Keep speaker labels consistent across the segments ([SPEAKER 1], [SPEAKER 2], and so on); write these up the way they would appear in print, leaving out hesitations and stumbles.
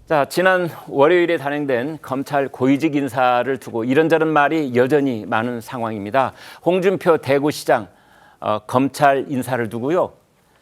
[SPEAKER 1] 자, 지난 월요일에 단행된 검찰 고위직 인사를 두고 이런저런 말이 여전히 많은 상황입니다. 홍준표 대구시장 검찰 인사를 두고요.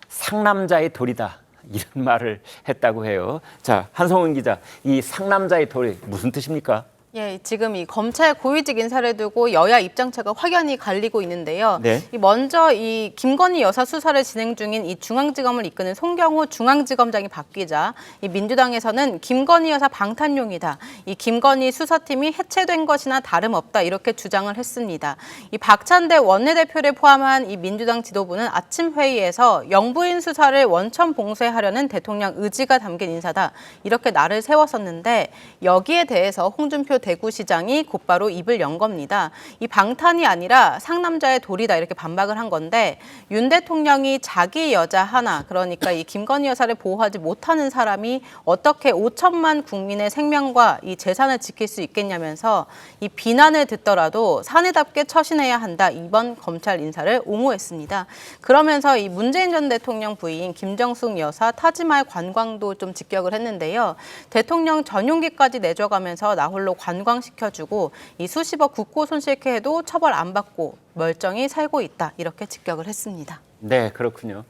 [SPEAKER 1] 상남자의 도리다 이런 말을 했다고 해요. 자, 한성훈 기자, 이 상남자의 도리 무슨 뜻입니까?
[SPEAKER 2] 예, 지금 이 검찰 고위직 인사를 두고 여야 입장차가 확연히 갈리고 있는데요.
[SPEAKER 1] 네.
[SPEAKER 2] 먼저 이 김건희 여사 수사를 진행 중인 이 중앙지검을 이끄는 송경호 중앙지검장이 바뀌자 이 민주당에서는 김건희 여사 방탄용이다. 이 김건희 수사팀이 해체된 것이나 다름없다 이렇게 주장을 했습니다. 이 박찬대 원내대표를 포함한 이 민주당 지도부는 아침 회의에서 영부인 수사를 원천 봉쇄하려는 대통령 의지가 담긴 인사다 이렇게 날을 세웠었는데 여기에 대해서 홍준표 대구시장이 곧바로 입을 연 겁니다. 이 방탄이 아니라 상남자의 도리다 이렇게 반박을 한 건데 윤 대통령이 자기 여자 하나 그러니까 이 김건희 여사를 보호하지 못하는 사람이 어떻게 5천만 국민의 생명과 이 재산을 지킬 수 있겠냐면서 이 비난을 듣더라도 사내답게 처신해야 한다 이번 검찰 인사를 옹호했습니다. 그러면서 이 문재인 전 대통령 부인 김정숙 여사 타지마할 관광도 좀 직격을 했는데요. 대통령 전용기까지 내줘가면서 나 홀로 관광시켜주고 이 수십억 국고 손실케 해도 처벌 안 받고 멀쩡히 살고 있다 이렇게 직격을 했습니다.
[SPEAKER 1] 네, 그렇군요.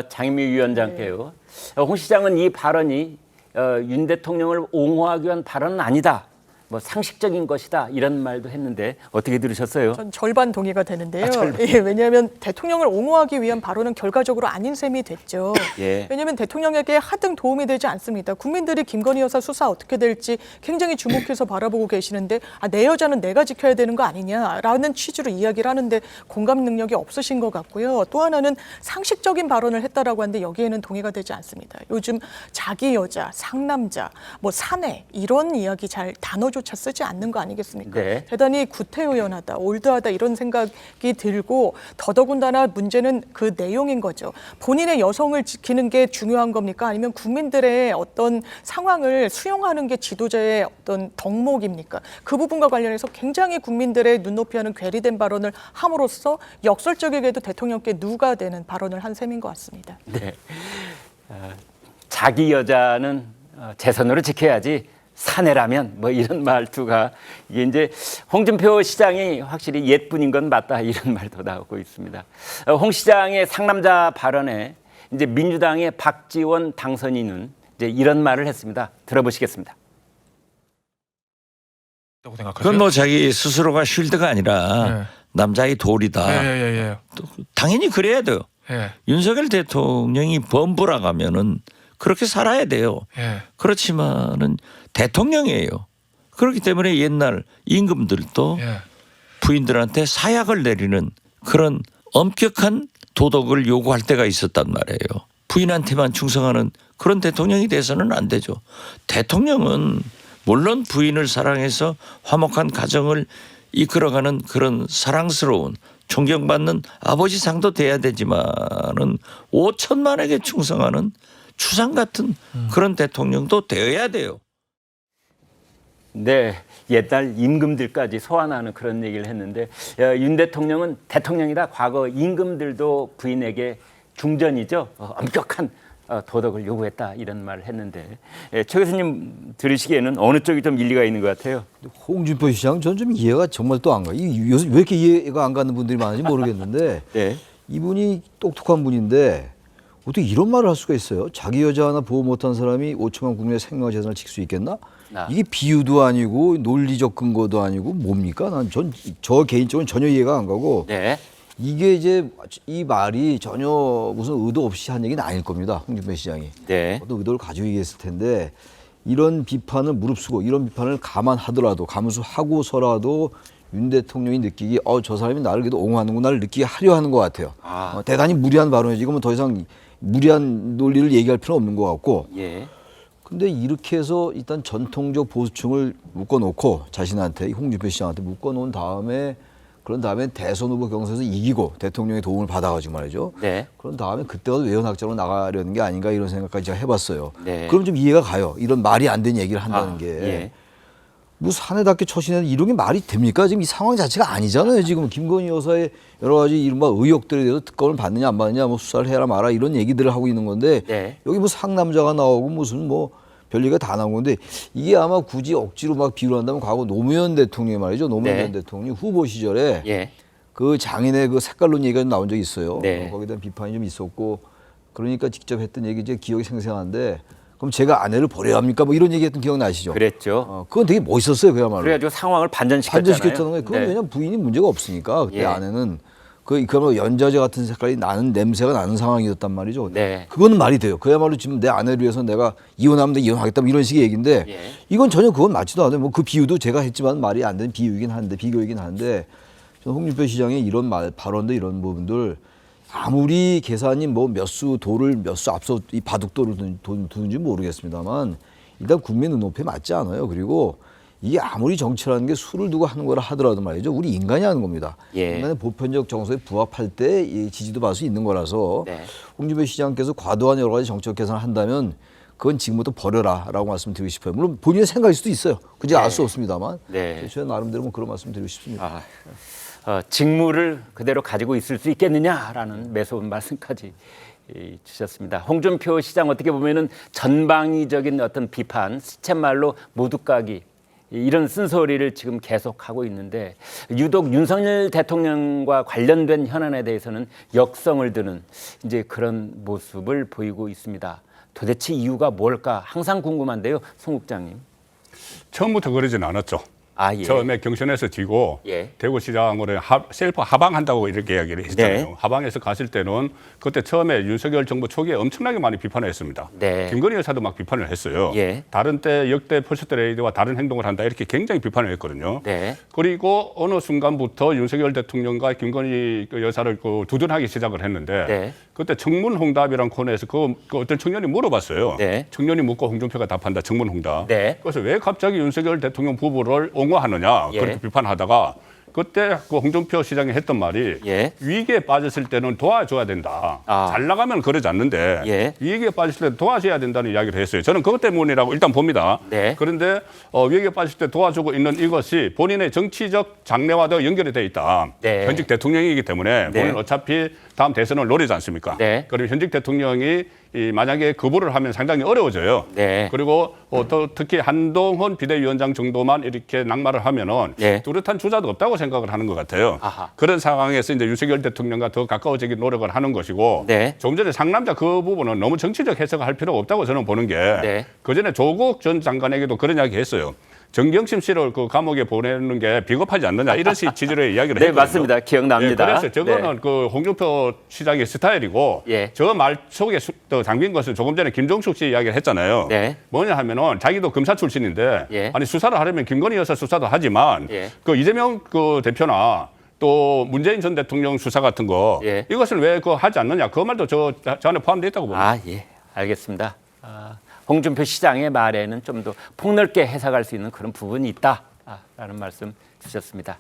[SPEAKER 1] 장미 위원장께요. 홍 시장은 이 발언이 윤 대통령을 옹호하기 위한 발언은 아니다. 뭐 상식적인 것이다 이런 말도 했는데 어떻게 들으셨어요?
[SPEAKER 3] 전 절반 동의가 되는데요.
[SPEAKER 1] 절반.
[SPEAKER 3] 예, 왜냐하면 대통령을 옹호하기 위한 발언은 결과적으로 아닌 셈이 됐죠.
[SPEAKER 1] 예.
[SPEAKER 3] 왜냐하면 대통령에게 하등 도움이 되지 않습니다. 국민들이 김건희 여사 수사 어떻게 될지 굉장히 주목해서 바라보고 계시는데 내 여자는 내가 지켜야 되는 거 아니냐라는 취지로 이야기를 하는데 공감 능력이 없으신 것 같고요. 또 하나는 상식적인 발언을 했다라고 하는데 여기에는 동의가 되지 않습니다. 요즘 자기 여자, 상남자, 뭐 사내 이런 이야기 잘 단어조차 쓰지 않는 거 아니겠습니까?
[SPEAKER 1] 네.
[SPEAKER 3] 대단히 구태의연하다, 올드하다 이런 생각이 들고 더더군다나 문제는 그 내용인 거죠. 본인의 여성을 지키는 게 중요한 겁니까? 아니면 국민들의 어떤 상황을 수용하는 게 지도자의 어떤 덕목입니까? 그 부분과 관련해서 굉장히 국민들의 눈높이와는 괴리된 발언을 함으로써 역설적이게도 대통령께 누가 되는 발언을 한 셈인 것 같습니다.
[SPEAKER 1] 네. 자기 여자는 제 손으로 지켜야지. 사내라면 뭐 이런 말투가 이게 이제 홍준표 시장이 확실히 옛분인 건 맞다 이런 말도 나오고 있습니다. 홍 시장의 상남자 발언에 이제 민주당의 박지원 당선인은 이제 이런 말을 했습니다. 들어보시겠습니다.
[SPEAKER 4] 그건 뭐 자기 스스로가 쉴드가 아니라
[SPEAKER 5] 네.
[SPEAKER 4] 남자의 도리다.
[SPEAKER 5] 예.
[SPEAKER 4] 또 당연히 그래야 돼요.
[SPEAKER 5] 예.
[SPEAKER 4] 윤석열 대통령이 범부라 가면은 그렇게 살아야 돼요.
[SPEAKER 5] 예.
[SPEAKER 4] 그렇지만은 대통령이에요. 그렇기 때문에 옛날 임금들도
[SPEAKER 5] 예.
[SPEAKER 4] 부인들한테 사약을 내리는 그런 엄격한 도덕을 요구할 때가 있었단 말이에요. 부인한테만 충성하는 그런 대통령이 돼서는 안 되죠. 대통령은 물론 부인을 사랑해서 화목한 가정을 이끌어가는 그런 사랑스러운 존경받는 아버지상도 돼야 되지만은 5천만에게 충성하는 추상 같은 그런 대통령도 되어야 돼요.
[SPEAKER 1] 네, 옛날 임금들까지 소환하는 그런 얘기를 했는데 윤 대통령은 대통령이다. 과거 임금들도 부인에게 중전이죠. 엄격한 도덕을 요구했다 이런 말을 했는데 최 교수님 들으시기에는 어느 쪽이 좀 일리가 있는 것 같아요?
[SPEAKER 6] 홍준표 시장 전 좀 이해가 정말 또 안 가. 요새 왜 이렇게 이해가 안 가는 분들이 많은지 모르겠는데
[SPEAKER 1] 네.
[SPEAKER 6] 이분이 똑똑한 분인데 어떻게 이런 말을 할 수가 있어요? 자기 여자 하나 보호 못한 사람이 5천만 국민의 생명과 재산을 지킬 수 있겠나? 이게 비유도 아니고 논리적 근거도 아니고 뭡니까? 저 개인적으로는 전혀 이해가 안 가고
[SPEAKER 1] 네.
[SPEAKER 6] 이게 이제 이 말이 전혀 무슨 의도 없이 한 얘기는 아닐 겁니다. 홍준표 시장이.
[SPEAKER 1] 네.
[SPEAKER 6] 어떤 의도를 가지고 얘기했을 텐데 이런 비판을 무릅쓰고 이런 비판을 감안하더라도 감수하고서라도 윤 대통령이 느끼기 저 사람이 나를 그래도 옹호하는구나를 느끼게 하려 하는 것 같아요. 대단히 무리한 발언이지. 이건 더 이상 무리한 논리를 얘기할 필요는 없는 것 같고.
[SPEAKER 1] 예.
[SPEAKER 6] 근데 이렇게 해서 일단 전통적 보수층을 묶어놓고 자신한테 홍준표 시장한테 묶어놓은 다음에 그런 다음에 대선 후보 경선에서 이기고 대통령의 도움을 받아가지고 말이죠.
[SPEAKER 1] 네.
[SPEAKER 6] 그런 다음에 그때가 외연학자로 나가려는 게 아닌가 이런 생각까지 제가 해봤어요.
[SPEAKER 1] 네.
[SPEAKER 6] 그럼 좀 이해가 가요. 이런 말이 안 되는 얘기를 한다는 게.
[SPEAKER 1] 예.
[SPEAKER 6] 뭐 사내답게 처신해는 이런 게 말이 됩니까? 지금 이 상황 자체가 아니잖아요. 지금 김건희 여사의 여러 가지 이른바 의혹들에 대해서 특검을 받느냐 안 받느냐 뭐 수사를 해라 마라 이런 얘기들을 하고 있는 건데
[SPEAKER 1] 네.
[SPEAKER 6] 여기 뭐 상남자가 나오고 무슨 뭐 별리가 다 나온 건데 이게 아마 굳이 억지로 막 비유를 한다면 과거 노무현 대통령이 말이죠. 노무현
[SPEAKER 1] 네.
[SPEAKER 6] 전 대통령이 후보 시절에
[SPEAKER 1] 예.
[SPEAKER 6] 그 장인의 그 색깔론 얘기가 나온 적이 있어요.
[SPEAKER 1] 네.
[SPEAKER 6] 거기에 대한 비판이 좀 있었고 그러니까 직접 했던 얘기 제 기억이 생생한데 그럼 제가 아내를 버려야 합니까? 뭐 이런 얘기했던 기억 나시죠?
[SPEAKER 1] 그랬죠.
[SPEAKER 6] 그건 되게 멋있었어요. 그야말로.
[SPEAKER 1] 그래가지고 상황을 반전시켰잖아요.
[SPEAKER 6] 반전시켰다는 거예요. 그건
[SPEAKER 1] 네.
[SPEAKER 6] 왜냐면 부인이 문제가 없으니까 그때
[SPEAKER 1] 예.
[SPEAKER 6] 아내는 그야말로 연자제 같은 색깔이 나는 냄새가 나는 상황이었단 말이죠.
[SPEAKER 1] 네.
[SPEAKER 6] 그거는 말이 돼요. 그야말로 지금 내 아내를 위해서 내가 이혼하면 돼 이혼하겠다 뭐 이런 식의 얘기인데
[SPEAKER 1] 예.
[SPEAKER 6] 이건 전혀 그건 맞지도 않아요. 뭐 그 비유도 제가 했지만 말이 안 되는 비유이긴 한데 비교이긴 한데 저는 홍준표 시장의 이런 발언들 이런 부분들 아무리 계산이 뭐 몇 수 도를 몇 수 앞서 이 바둑도를 두는지 모르겠습니다만 일단 국민 눈높이에 맞지 않아요. 그리고 이게 아무리 정치라는 게 수를 두고 하는 거라 하더라도 말이죠. 우리 인간이 하는 겁니다.
[SPEAKER 1] 예.
[SPEAKER 6] 인간의 보편적 정서에 부합할 때 이 지지도 받을 수 있는 거라서
[SPEAKER 1] 네.
[SPEAKER 6] 홍준표 시장께서 과도한 여러 가지 정책 계산을 한다면 그건 지금부터 버려라라고 말씀드리고 싶어요. 물론 본인의 생각일 수도 있어요. 그지 알 수 없습니다만
[SPEAKER 1] 네.
[SPEAKER 6] 저는 나름대로 뭐 그런 말씀드리고 싶습니다.
[SPEAKER 1] 직무를 그대로 가지고 있을 수 있겠느냐라는 매서운 말씀까지 주셨습니다. 홍준표 시장 어떻게 보면은 전방위적인 어떤 비판, 시쳇말로 모두까기 이런 쓴소리를 지금 계속하고 있는데 유독 윤석열 대통령과 관련된 현안에 대해서는 역성을 드는 이제 그런 모습을 보이고 있습니다. 도대체 이유가 뭘까 항상 궁금한데요, 송 국장님.
[SPEAKER 5] 처음부터 그러진 않았죠.
[SPEAKER 1] 예.
[SPEAKER 5] 처음에 경선에서 지고
[SPEAKER 1] 예.
[SPEAKER 5] 대구시장으로 셀프 하방한다고 이렇게 이야기를 했잖아요.
[SPEAKER 1] 네.
[SPEAKER 5] 하방에서 갔을 때는 그때 처음에 윤석열 정부 초기에 엄청나게 많이 비판을 했습니다.
[SPEAKER 1] 네.
[SPEAKER 5] 김건희 여사도 막 비판을 했어요.
[SPEAKER 1] 예.
[SPEAKER 5] 다른 때 역대 퍼스트 레이디와 다른 행동을 한다 이렇게 굉장히 비판을 했거든요.
[SPEAKER 1] 네.
[SPEAKER 5] 그리고 어느 순간부터 윤석열 대통령과 김건희 그 여사를 두둔하기 시작을 했는데
[SPEAKER 1] 네.
[SPEAKER 5] 그때 청문홍답이라는 코너에서 그 어떤 청년이 물어봤어요.
[SPEAKER 1] 네.
[SPEAKER 5] 청년이 묻고 홍준표가 답한다. 청문홍답.
[SPEAKER 1] 네.
[SPEAKER 5] 그래서 왜 갑자기 윤석열 대통령 부부를 옹호하느냐
[SPEAKER 1] 예.
[SPEAKER 5] 그렇게 비판하다가 그때 그 홍준표 시장이 했던 말이
[SPEAKER 1] 예.
[SPEAKER 5] 위기에 빠졌을 때는 도와줘야 된다.
[SPEAKER 1] 아.
[SPEAKER 5] 잘 나가면 그러지 않는데
[SPEAKER 1] 예.
[SPEAKER 5] 위기에 빠졌을 때 도와줘야 된다는 이야기를 했어요. 저는 그것 때문이라고 일단 봅니다.
[SPEAKER 1] 네.
[SPEAKER 5] 그런데 위기에 빠졌을 때 도와주고 있는 이것이 본인의 정치적 장래와도 연결이 돼 있다.
[SPEAKER 1] 네.
[SPEAKER 5] 현직 대통령이기 때문에
[SPEAKER 1] 네.
[SPEAKER 5] 본인 어차피 다음 대선을 노리지 않습니까?
[SPEAKER 1] 네.
[SPEAKER 5] 그럼 현직 대통령이 만약에 거부를 하면 상당히 어려워져요.
[SPEAKER 1] 네.
[SPEAKER 5] 그리고 또 특히 한동훈 비대위원장 정도만 이렇게 낙마를 하면은
[SPEAKER 1] 네.
[SPEAKER 5] 뚜렷한 주자도 없다고 생각을 하는 것 같아요.
[SPEAKER 1] 아하.
[SPEAKER 5] 그런 상황에서 이제 윤석열 대통령과 더 가까워지기 노력을 하는 것이고
[SPEAKER 1] 네.
[SPEAKER 5] 조금 전에 상남자 그 부분은 너무 정치적 해석을 할 필요가 없다고 저는 보는 게
[SPEAKER 1] 네.
[SPEAKER 5] 그전에 조국 전 장관에게도 그런 이야기 했어요. 정경심 씨를 그 감옥에 보내는 게 비겁하지 않느냐 이런 취지의 이야기를
[SPEAKER 1] 네,
[SPEAKER 5] 했거든요.
[SPEAKER 1] 맞습니다. 기억납니다.
[SPEAKER 5] 예, 그래서 저거는
[SPEAKER 1] 네.
[SPEAKER 5] 그 홍준표 시장의 스타일이고
[SPEAKER 1] 예.
[SPEAKER 5] 저 말 속에 담긴 것은 조금 전에 김종숙 씨 이야기를 했잖아요.
[SPEAKER 1] 네.
[SPEAKER 5] 뭐냐 하면은 자기도 검사 출신인데
[SPEAKER 1] 예.
[SPEAKER 5] 아니 수사를 하려면 김건희 여사 수사도 하지만
[SPEAKER 1] 예.
[SPEAKER 5] 그 이재명 그 대표나 또 문재인 전 대통령 수사 같은 거
[SPEAKER 1] 예.
[SPEAKER 5] 이것을 왜 그 하지 않느냐 그 말도 저 안에 포함되어 있다고 봅니다.
[SPEAKER 1] 예. 알겠습니다. 홍준표 시장의 말에는 좀 더 폭넓게 해석할 수 있는 그런 부분이 있다라는 말씀 주셨습니다.